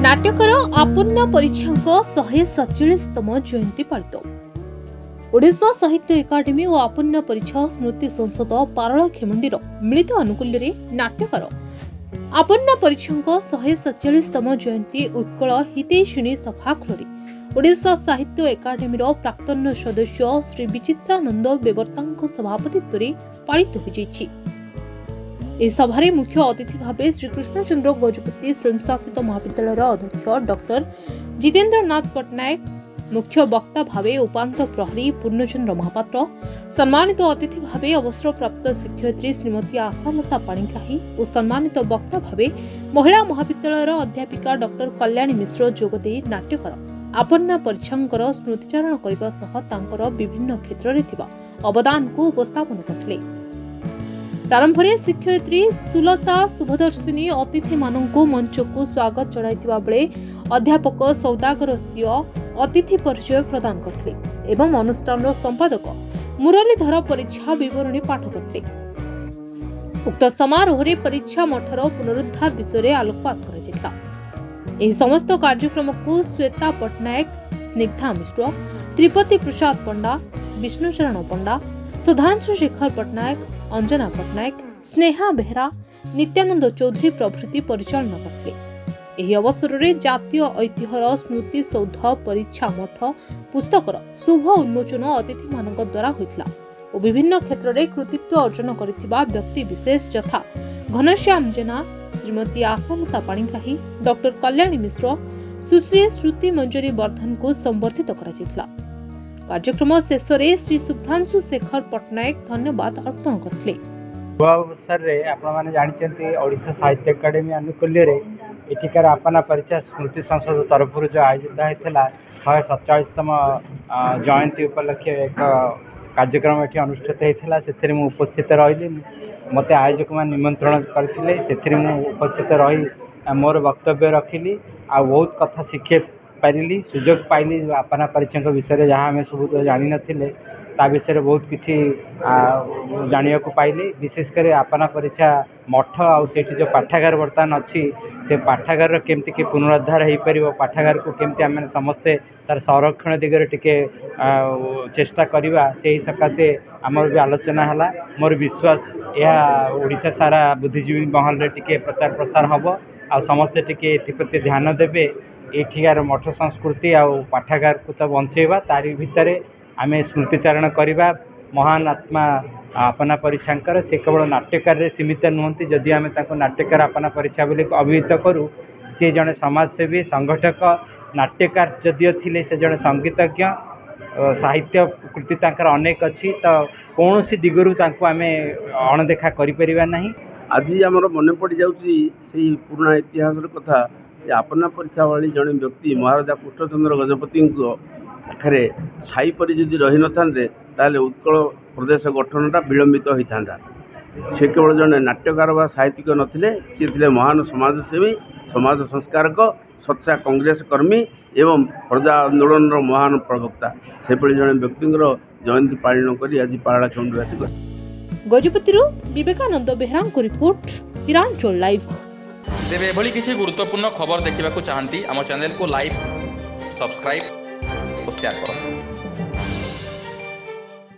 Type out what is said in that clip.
नाट्यकर आपूर्ण परीक्षांक 147तम जयंती पालित। ओडिशा साहित्य एकाडेमी और आपूर्ण परीक्षा स्मृति संसद पारल खेमुंडीर मिलित आनुकूल्य नाट्यकर आपूर्ण परीक्षांक 147तम जयंती उत्कल हितैषिणी सभागृह ओडिशा साहित्य एकाडेमी प्राक्तन सदस्य श्री विचित्रानंद बेवर्तांक सभापतित्व पालित होइछि। इस सभारे मुख्य अतिथि भावे श्रीकृष्णचंद्र गजपति स्वयंशासित महाविद्यालय अध्यक्ष डॉक्टर जितेन्द्र नाथ पट्टनायक, मुख्य वक्ता भावे उपांत प्रहरी पूर्णचंद्र महापात्र, सम्मानित अतिथि भावे अवसरप्राप्त शिक्षयित्री श्रीमती आशालता पाणिग्राही और सम्मानित वक्ता भावे महिला महाविद्यालय अध्यापिका डॉक्टर कल्याणी मिश्र जोगदे नाट्यकर आपूर्ण परीक्षांकर स्मृतिचारण करने सह तांकर विभिन्न क्षेत्र में थिबा अवदान को उपस्थापन करथिले। प्रारंभ में शिक्षयित्री सुलता शुभदर्शिनी अतिथि मानू मंच को स्वागत जणाइथिबा बेले अध्यापक सौदागर सिंह अतिथि परिचय प्रदान करथिले एवं अनुष्ठान संपादक मुरलीधर परीक्षा विवरणी पाठ करथिले। उक्त समारोह रे परीक्षा मठर पुनरुद्धार विषय में आलोकपात करा। एही समस्त कार्यक्रम को श्वेता पट्टनायक, स्निग्धा मिश्र, त्रिपति प्रसाद पंडा, विष्णुचरण पंडा, सुधांशु शेखर पट्टनायक, अंजना पट्टनायक, स्नेहा बेहरा, नित्यानंद चौधरी प्रभृति परिचालना करथिले। एही अवसर में जातीय ऐतिह्यर स्मृति सौध परीक्षा मठ पुस्तकर शुभ उन्मोचन अतिथि मानक द्वारा होइतला और विभिन्न क्षेत्र में कृतित्व अर्जन करिथिबा व्यक्ति विशेष यथा घनश्याम जेना, श्रीमती आशालता पाणिग्राही, डॉक्टर कल्याणी मिश्र, सुश्री श्रुति मंजरी वर्धन को संबर्धित कराଯାଇतला। कार्यक्रम शेष में श्री शुभ्रांशु शेखर पट्टनायक धन्यवाद अर्पण करथिले। अवसर रे आपण माने जानिचंती ओडिशा साहित्य एकाडेमी अनुकूल्य रे एठिकार आपना परीक्षा स्मृति संसद तरफ जो आयोजित होता 147तम जयंती उपलक्षे एक कार्यक्रम एठी अनुष्ठित होता से उपस्थित रही मते आयोजक मान निमंत्रण करथिले से उपस्थित रही मोर वक्तव्य रखिली आ बहुत कथा शिखे पारिली सुजोग पाइली आपना परीक्षा विषय जहाँ आम सब जानी नथिले ता विषय बहुत किसी जानिया को पाइली। विशेषकर आपना परीक्षा मठ आठी जो पाठागार बर्तमान अच्छी से पाठागार केमती कि पुनरुद्धार हो पार पाठागार को केमती आम समस्ते तार संरक्षण दिगरे टिके चेष्टा करवा से सकाशे आमर भी आलोचना है। मोर विश्वास यह ओडिशा सारा बुद्धिजीवी महल रे टिके प्रचार प्रसार हम आ समस्ते टिके एप्रति ध्यान देवे। एठिकार मठ संस्कृति आ पाठागार को तो बंचेबा तारी भितर आम स्मृतिचारण करवा। महान आत्मा आपना परीक्षांकर से केवल नाट्यकार रे सीमित नुहति जदि आम नाट्यकार आपना परीक्षा बोली अभिहित करूँ सी जड़े समाजसेवी संगठक नाट्यकार जदिओ थिले से जड़े संगीतज्ञ साहित्य कृति तांकर अनेक अच्छी तो कौन सी दिगरु तांको आमे अणदेखा करिपरिबा नाही। आज आमर मन पड़ जाउची से पुराना इतिहास कथा आपना परीक्षा वाली जड़े व्यक्ति महाराजा कृष्णचंद्र गजपति पाखे छाई पर जदि रही न था उत्कल प्रदेश गठनटा विलंबित होता से केवल जड़े नाट्यकार व साहित्यिक नथिले सी थे महान समाजसेवी समाज संस्कारक सच्चा कांग्रेस कर्मी एवं प्रजा आंदोलन महान प्रवक्ता से जड़े व्यक्ति जयंती पालन कर आज पारला खेमुंडी गजपति विवेकानंद बेहरा रिपोर्ट हिरांचल लाइव। तेरे एभली किसी गुरुत्वपूर्ण खबर देखा चाहती आम चैनल को लाइक, सब्सक्राइब और शेयर करें।